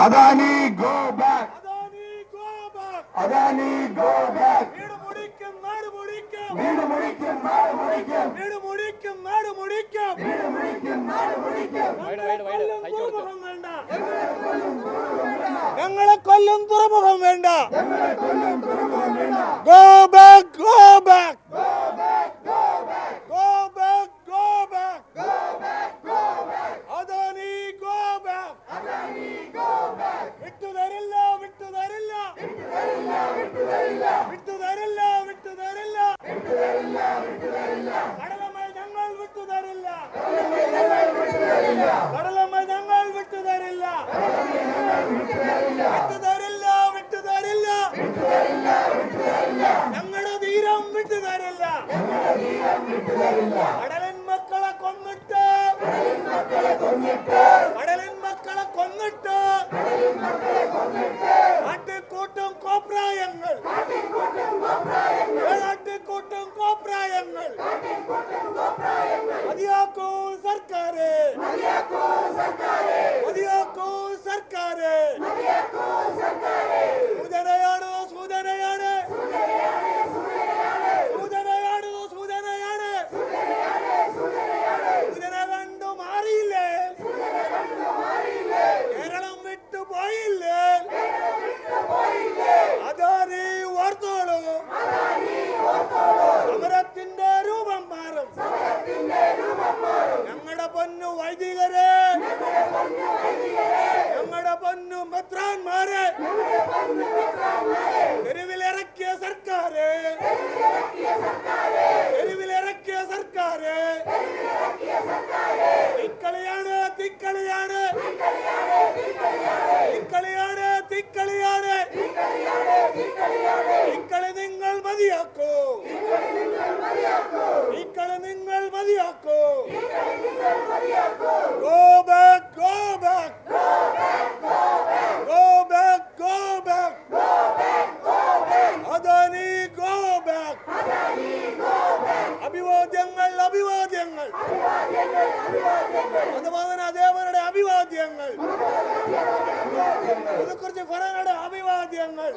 Adani, go back. Adani, go back. ഞങ്ങളെ കൊല്ലും തുറമുഖം വേണ്ട. Go back, go back. Go back, go back. Go back, go back. Go back, go back. Adani, go back. Adani, go back. വിട്ടുതരില്ല, വിട്ടുതരില്ല. വിട്ടുതരില്ല, വിട്ടുതരില്ല. വിട്ടുതരില്ല, വിട്ടുതരില്ല. വിട്ടുതരില്ല, വിട്ടുതരില്ല. കടലമ്മ ഞങ്ങൾ വിട്ടുതരില്ല. കടലമ്മ ഞങ്ങൾ വിട്ടുതരില്ല. വിട്ടുതരില്ല, വിട്ടുതരില്ല. ഞങ്ങളുടെ ധീരം വിട്ടുതരില്ല. കടലൻ മക്കളെ കൊന്നിട്ട്, കടലൻ മക്കളെ കൊന്നിട്ട് കാട്ടിക്കൂട്ടും കോപ്രായങ്ങൾ, കാട്ടിക്കൂട്ടും കോപ്രായങ്ങൾ. മതിയാക്കൂ സർക്കാരെ, മതിയാക്കൂ സർക്കാരെ. സൂചനയാണ്, സൂചനയാണ്, സൂചനയാണ്, സൂചനയാണ്. സൂചന കണ്ടു മാറിയില്ലേ? കേരളം വിട്ടുപോയില്ലേ? അദാനി ഓർത്തോളൂ, സമരത്തിന്റെ രൂപം മാറും. ഞങ്ങളുടെ പൊന്നു വൈദികരെ, ഞങ്ങളുടെ പൊന്നു മെത്രാന്മാരെ തെരുവിലിറക്കിയ സർക്കാരെ, തെരുവിലിറക്കിയ സർക്കാരെ. തിക്കളിയാണ്, തിക്കളിയാണ്, തിക്കളിയാണ്, തിക്കളിയാണ്. തിക്കളി നിങ്ങൾ മതിയാക്കൂ, തിക്കളി നിങ്ങൾ മതിയാക്കൂ. Go back, go back. Go back, go back. Go back, go back. Adani, go back. അഭിവാദ്യങ്ങൾ, അഭിവാദ്യങ്ങൾ. അതുപോലെ ദേവരുടെ അഭിവാദ്യങ്ങൾ, പുതുക്കുറിച്ചി ഫറയുടെ അഭിവാദ്യങ്ങൾ.